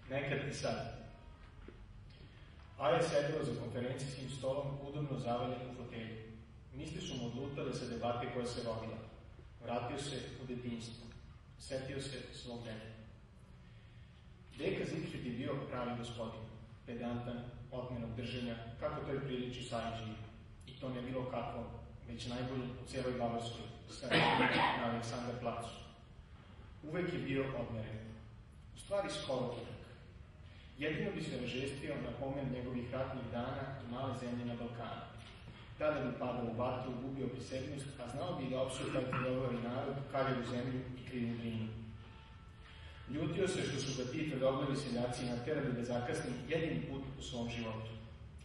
nekad i sad. Aja je sedela za konferencijskim stolom, udobno zavaljen u fotelju. Misli su mu odlutale sa debate koja se rodila. Vratio se u detinjstvo. Setio se svog deta. Deka Zigfrid je bio pravi gospodin. Pedantan, otmenog držanja, kako to i priliči Sajđiji. I to ne bilo kako, već najbolji u cijeloj Bavarskoj, na Aleksandar placu. Uvek je bio odmeren. U stvari skoro uvek. Jedino bi se ražestio na pomen njegovih ratnih dana i male zemlje na Balkanu. Tada bi padao u vatru, gubio prisebnost, a znao bi da opsuje taj tvrdoglani narod, kaljevu zemlju i krivu Drinu. Ljutio se što su ga ti tvrdoglavi seljaci naterali da zakasni jedini put u svom životu,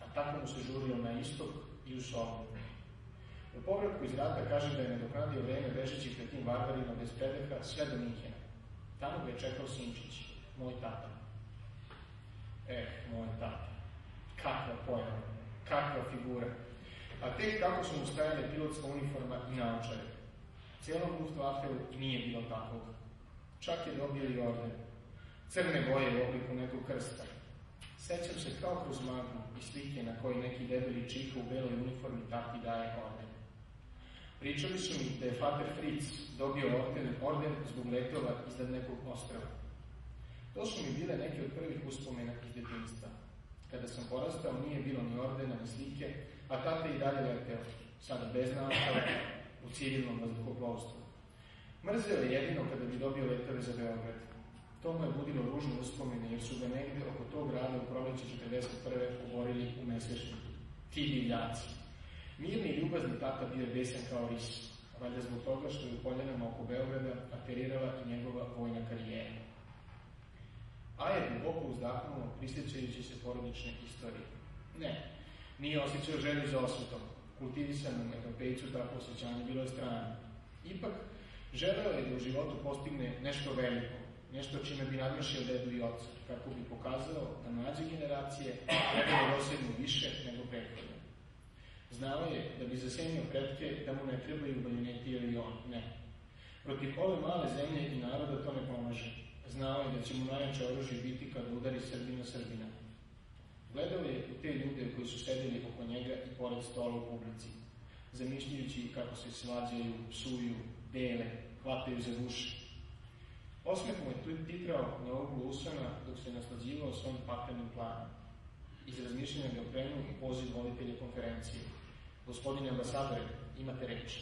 a tako mu se žurio na istok i u Solun. U povratku iz rata kaže da je nadoknadio vreme bežeći pred tim varvarima bez predeha sve do Minhena. Tamo ga je čekao Sinčić, moj tata. Moj tata. Kakva pojava, kakva figura. A tek kako su mu stajale pilotska uniforma i naočare. Cijelom Luftwaffeu nije bilo takvog. Čak je dobio i orden. Crne boje u obliku nekog krsta. Sećam se kao kroz magnu i slike na koji neki debeli čika u beloj uniformi taki daje orden. Pričali su mi da je Vater Fritz dobio orden zbog letova iznad nekog ostrava. To su mi bile neke od prvih uspomena iz detinjstva. Kada sam porastao, nije bilo ni ordena, ni slike, a tata i dalje leteo, sada bez naočara, u civilnom vazduhoplovstvu. Mrzeo je jedino kada bi dobio letove za Beograd. To mu je budilo ružne uspomene, jer su ga negde oko tog grada u proleće 1941. oborili u Mesvešniku. Ti divljaci. Mirni i ljubazni tata bio je besan kao ris, valjda zbog toga što je u poljanama oko Beograda aterirala i njegova vojna karijera. Aja je duboko uzdahnula, prisjećajući se porodične istorije. Ne, nije osjećao želju za osvetom. Kultivisanom Evropejcu tako osjećanje bilo je strano. Ipak, želeo je da u životu postigne nešto veliko, nešto čime bi nadmašio dedu i oca, kako bi pokazao da mlađe generacije treba da dosegnu više nego prethodne. Znao je da bi zasenio pretke da mu ne trebaju bajoneti ili on, ne. Protiv ove male zemlje i naroda to ne pomaže. Znao je da će mu najjače oružje biti kada udari Srbina Srbina. Gledao je u te ljude koji su sedeli oko njega i pored stola u publici, zamišljajući kako se svađaju, psuju, dele, hvataju za uši. Osmeh mu je titrao na oglu usana dok se naslađivao svojim paklenim planom. Iz razmišljanja ga okrenuo i poziv voditelja konferencije. Gospodine ambasadore, imate reč.